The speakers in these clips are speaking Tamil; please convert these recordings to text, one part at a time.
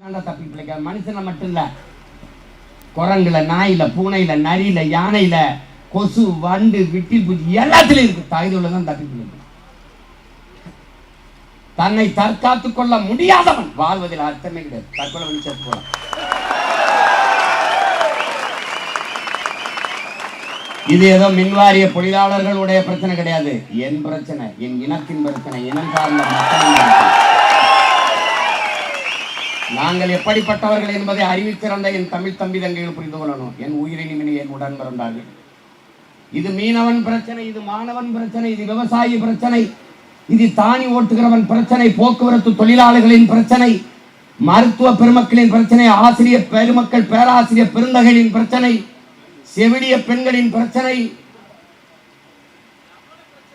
தப்பி பிழைக்க மனுஷனை மட்டும் இல்ல, குரங்குல, நாயில, பூனையில, நரியில, யானையில, கொசு, வண்டு, விட்டில் பூச்சி எல்லாத்திலும் இருக்கு. தாய்தோல தான் தப்பி பிழைக்கும். தன்னை தற்காத்துக் கொள்ள முடியாதவன் வாழ்வதில் அர்த்தமே கிடையாது. தற்கொலை பண்ணி செத்து போலாம். இது ஏதோ மின்வாரிய பொறியாளர்களுடைய பிரச்சனை கிடையாது. என் பிரச்சனை, என் இனத்தின் பிரச்சனை, இனம் சார்ந்த மக்களின். நாங்கள் எப்படிப்பட்டவர்கள் என்பதை அறிவித்திருந்த என் தமிழ் தம்பி தங்கைகள் புரிந்து கொள்ளணும். என் உயிரினிமினி என் உடன் பிறந்தார்கள். இது மீனவன் பிரச்சனை, இது மாணவன் பிரச்சனை, இது விவசாயி பிரச்சனை, இது தானி ஓட்டுகிறவன் பிரச்சனை, போக்குவரத்து தொழிலாளர்களின் பிரச்சனை, மருத்துவ பெருமக்களின் பிரச்சனை, ஆசிரியர் பெருமக்கள், பேராசிரியர் பெருந்தகைகளின் பிரச்சனை, செவிலிய பெண்களின் பிரச்சனை,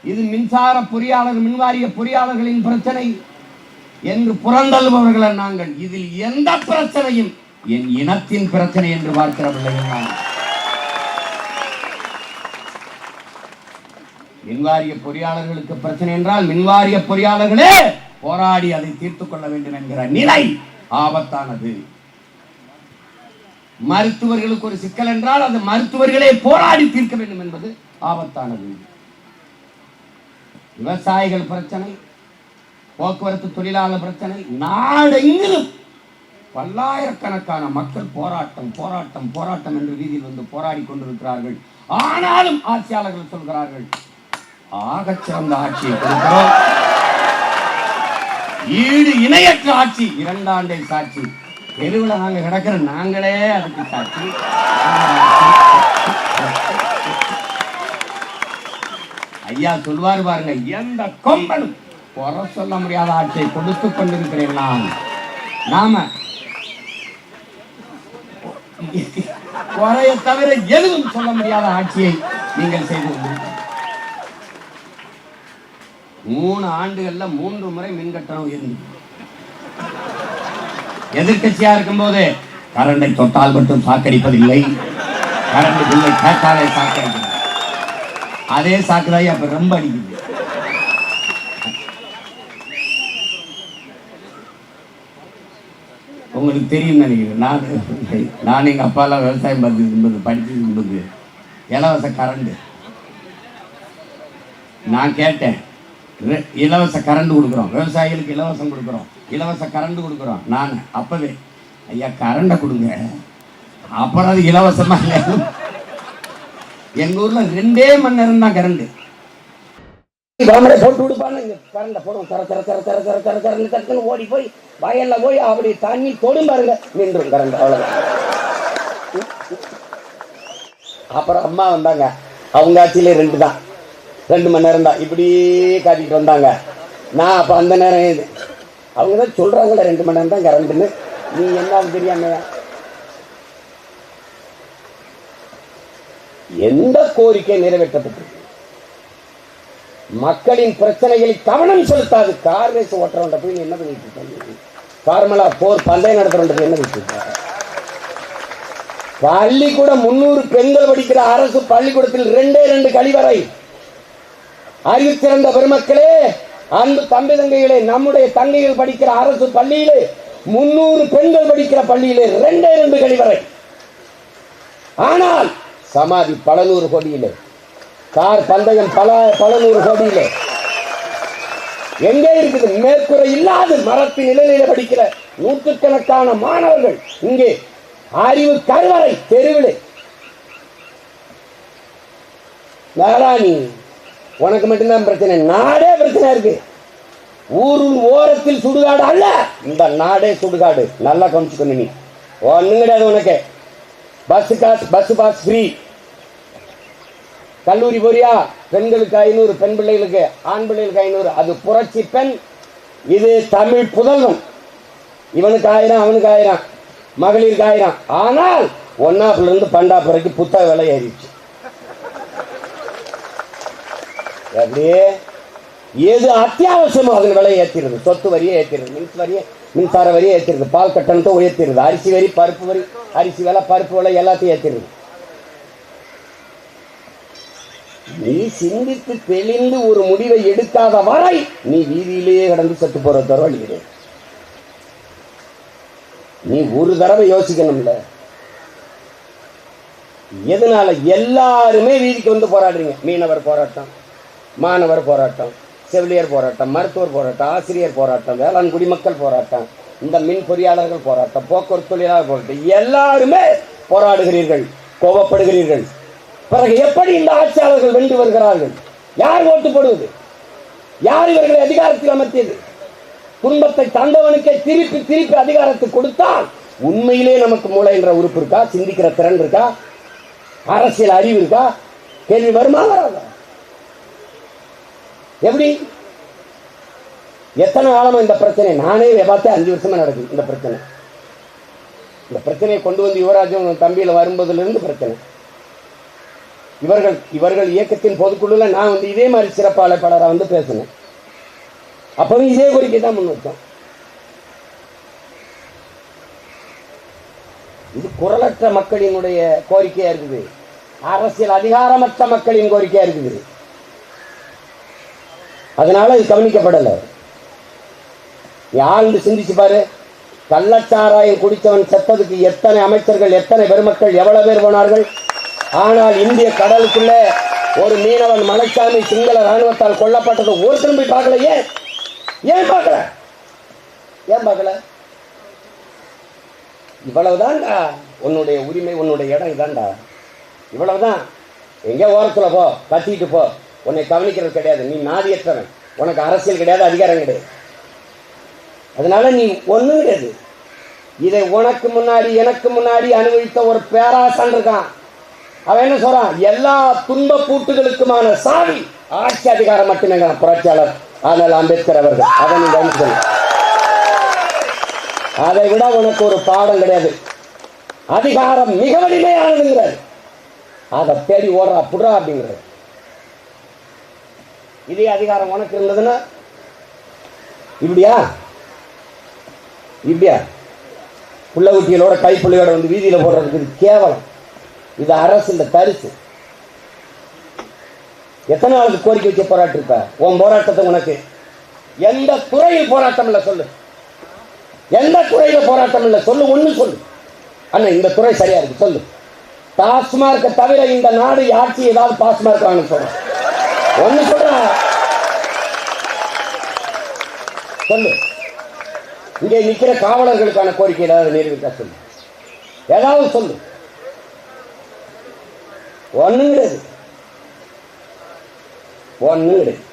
இது மின்சார பொறியாளர், மின்வாரிய பொறியாளர்களின் பிரச்சனை என்று புறந்தள்ளுபவர்கள் நாங்கள். இதில் எந்த பிரச்சனையும் என் இனத்தின் பிரச்சனை என்று பார்க்கிறவில்லை. மின்வாரிய பொறியாளர்களுக்கு பிரச்சனை என்றால் மின்வாரிய பொறியாளர்களே போராடி அதை தீர்த்துக் கொள்ள வேண்டும் என்கிற நிலை ஆபத்தானது. மருத்துவர்களுக்கு ஒரு சிக்கல் என்றால் அது மருத்துவர்களே போராடி தீர்க்க வேண்டும் என்பது ஆபத்தானது. விவசாயிகள் பிரச்சனை, போக்குவரத்து தொழிலாளர் பிரச்சனை, நாடெங்கிலும் பல்லாயிரக்கணக்கான மக்கள் போராட்டம் போராட்டம் போராட்டம் என்று வீதியில் வந்து போராடி கொண்டிருக்கிறார்கள். ஆனாலும் ஆட்சியாளர்கள் சொல்கிறார்கள், ஆகச் சிறந்த ஆட்சியை கொடுக்கிறோம், ஈடு இணையற்ற ஆட்சி, 2 ஆண்டை சாட்சி, தெருவில் நாங்க கிடக்கிற நாங்களே அதுக்கு சாட்சி. ஐயா சொல்வார் பாருங்க, எந்த கொம்பனும் குறை சொல்ல முடியாத ஆட்சியை கொடுத்து கொண்டிருக்கிறேன் நான். நாம குறைய தவிர எதுவும் சொல்ல முடியாத ஆட்சியை நீங்கள் செய்து 3 ஆண்டுகள்ல 3 முறை மின் கட்டணம் உயர்ந்து. எதிர்கட்சியா இருக்கும் போது கரண்டை தொட்டால் மட்டும் சாக்கடிப்பதில்லை, கரண்ட் பில்லை கேட்டாலே சாக்கடிப்பது. அதே சாக்குதாய் அப்ப ரொம்ப அடிக்குது. உங்களுக்கு தெரியும் நினைக்கிறேன், நான் எங்க அப்பாலாம் விவசாயம் பார்த்து படிச்சது இலவச கரண்ட். நான் கேட்டேன், இலவச கரண்ட் கொடுக்குறோம், விவசாயிகளுக்கு இலவசம் கொடுக்குறோம், இலவச கரண்ட் கொடுக்குறோம். நான் அப்பவே ஐயா கரண்டை கொடுங்க, அப்புறம் அது இலவசமா இல்லை. எங்க ஊர்ல 2 மணி நேரம் தான் கரண்ட். போட்டு விடுப்பான்னு கரண்ட போடும், தர தர தர தர தர தர தர தரன்னு ஓடி போய் வயல்ல போய் அப்படி தண்ணி தொடும் பாருங்க, நின்றும் கரண்ட். அவ்வளவுதான். அப்புறம் அம்மா வந்தாங்க, அவங்க ஆட்சியிலே 2 மணி நேரம் தான் இப்படி காட்டிட்டு வந்தாங்க. நான் அப்ப அந்த நேரம் அவங்க தான் சொல்றாங்களே 2 மணி நேரம் தான் கரண்ட்னு, நீ என்ன தெரியாம. எந்த கோரிக்கை நிறைவேற்றப்பட்டிருக்கு? மக்களின் பிரச்சனைகளை கவனம் செலுத்தாது. கார் ரேஸ் ஓட்டுறவன் போய் என்ன பண்ணிட்டு இருக்காங்க? ஃபார்முலா 4 பந்தயம் நடத்துறவன் என்ன பண்ணிட்டு இருக்காங்க? பள்ளிக்கூடம் 300 பெண்கள் படிக்கிற அரசு பள்ளிக்கூடத்தில் 2 கழிவறை. அறிவு சிறந்த பெருமக்களே, அன்பு தம்பி தங்கைகளே, நம்முடைய தங்கைகள் படிக்கிற அரசு பள்ளியிலே 300 பெண்கள் படிக்கிற பள்ளியிலே 2 கழிவறை. ஆனால் சமாதி பல 100 கோடியிலே, கார் பந்தயம் பல 100 கோடியிலே எங்கே இருக்குது? மேற்கூரை இல்லாத மரத்தின் நிலையில படிக்கிற நூற்றுக்கணக்கான மாணவர்கள் இங்கே அறிவு கருவறை தெருவிலே. நாராணி, உனக்கு மட்டும்தான் பிரச்சனை, நாடே பிரச்சனை இருக்கு. ஊரின் ஓரத்தில் சுடுகாடு அல்ல, இந்த நாடே சுடுகாடு. நல்லா கவனிச்சுக்கணும். நீ ஒன்னும் கிடையாது உனக்கு. பஸ் காசு, பஸ் பாஸ் ஃப்ரீ. கல்லூரி போறியா? பெண்களுக்கு 500, பெண் பிள்ளைகளுக்கு, ஆண் பிள்ளைகளுக்கு 500. அது புரட்சி பெண். இது தமிழ் புதல்வன். இவனுக்கு 1000, அவனுக்கு 1000, மகளிருக்கு 1000. ஆனால் 1ஆப்ல இருந்து 12ஆப் வரைக்கும் புத்தக விலை ஏறிடுச்சு. அப்படியே எது அத்தியாவசியமோ அதன் விலையை ஏற்றிடுது. சொத்து வரியை ஏற்றிடுது, மின்சார வரியை ஏற்றிடுது, பால் கட்டணத்தை உயர்த்திடுது, அரிசி வரி, பருப்பு வரி, அரிசி விலை, பருப்பு விலை எல்லாத்தையும் ஏற்றிடுது. நீ சிந்தித்து தெளிந்து ஒரு முடிவை எடுக்காத வரை நீ வீதியிலேயே கடந்து செத்து போற தர வழி. நீ ஒரு தடவை யோசிக்கணும்ல. எதனால எல்லாருமே வீதிக்கு வந்து போராடுறீங்க? மீனவர் போராட்டம், மாணவர் போராட்டம், செவிலியர் போராட்டம், மருத்துவர் போராட்டம், ஆசிரியர் போராட்டம், வேளாண் குடிமக்கள் போராட்டம், இந்த மின் பொறியாளர்கள் போராட்டம், போக்குவரத்து தொழிலாளர் போராட்டம், எல்லாருமே போராடுகிறீர்கள், கோபப்படுகிறீர்கள். பிறகு எப்படி இந்த ஆட்சியாளர்கள் வென்று வருகிறார்கள்? யார் ஓட்டு போடுவது? யார் இவர்களை அதிகாரத்தில் அமர்த்தியது? துன்பத்தை தந்தவனுக்கே திருப்பி திருப்பி அதிகாரத்தை கொடுத்தால் உண்மையிலே நமக்கு மூளை என்ற உறுப்பு இருக்கா? சிந்திக்கிற திறன் இருக்கா? அரசியல் அறிவு இருக்கா? கேள்வி வருமா வராதா? எப்படி? எத்தனை காலமா இந்த பிரச்சனை? நானே பார்த்தேன் 5 வருஷமா நடக்குது இந்த பிரச்சனை. இந்த பிரச்சனையை கொண்டு வந்து யுவராஜன் தம்பியில வரும்போதிலிருந்து பிரச்சனை. இவர்கள் இயக்கத்தின் பொதுக்குழுல நான் வந்து இதே மாதிரி சிறப்பு அழைப்பாளராக வந்து பேசினேன். அப்பவும் இதே கோரிக்கை தான் முன் வச்சோம். இது குரலற்ற மக்களினுடைய கோரிக்கையா இருக்குது, அரசியல் அதிகாரமற்ற மக்களின் கோரிக்கையா இருக்குது. அதனால இது கவனிக்கப்படலை. ஆழ்ந்து சிந்திச்சு பாரு. கள்ளச்சாராயம் குடித்தவன் செத்ததுக்கு எத்தனை அமைச்சர்கள், எத்தனை பெருமக்கள், எவ்வளவு பேர் போனார்கள்? ஆனால் இந்திய கடலுக்குள்ள ஒரு மீனவன் மலைச்சாமி சிங்கள ராணுவத்தால் கொல்லப்பட்டது ஒருத்தரும் போய் பார்க்கல. ஏன் பார்க்கல? ஏன் பார்க்கல? இவ்வளவுதான்டா உன்னுடைய உரிமை, உன்னுடைய இடம் இதான்டா, இவ்வளவுதான். எங்கே ஓரத்துல போ, கத்திட்டு போ, உன்னை கவனிக்கிறது கிடையாது. நீ நாதியற்றவன், உனக்கு அரசியல் கிடையாது, அதிகாரம் கிடையாது. அதனால நீ ஒண்ணும் கிடையாது. இதை உனக்கு முன்னாடி எனக்கு முன்னாடி அனுபவித்த ஒரு பேராசன் இருக்கான். அவன் என்ன சொல்றான்? எல்லா துன்ப பூட்டுகளுக்குமான சாவி ஆட்சி அதிகாரம் மட்டுமே. புரட்சியாளர் ஆனால் அம்பேத்கர் அவர்கள் அதை நீ கவனிக்கணும். அதை விட உனக்கு ஒரு பாடம் கிடையாது. அதிகாரம் மிக வலிமையானதுங்கிறார், அதை தேடி ஓடுறா புடுறா அப்படிங்கிறார். இதே அதிகாரம் உனக்கு இருந்ததுன்னா இப்படியா இப்படியா புள்ள குட்டிகளோட கைப்புள்ளையோட வந்து வீதியில போடுறதுக்கு இது கேவலம். இது அரசு இந்த தரிசு. எத்தனை நாளுக்கு கோரிக்கை வச்சு போராட்டிருப்ப? உன் போராட்டத்தை உனக்கு எந்த துறையில் போராட்டம் இல்லை சொல்லு. எந்த துறையில போராட்டம் இல்லை சொல்லு. ஒண்ணு சொல்லு. அண்ணா இந்த துறை சரியா இருக்கு சொல்லு. டாஸ்மார்க்க தவிர இந்த நாடு ஆட்சி ஏதாவது பாஸ்மார்க் வாங்க சொல்ற ஒண்ணு சொல்ற சொல்லு. இங்கே நிக்கிற காவலர்களுக்கான கோரிக்கை ஏதாவது நிறைவேற்றா சொல்லு. ஏதாவது சொல்லு. ஒண்ணும் கிடையாது, ஒண்ணும் கிடையாது.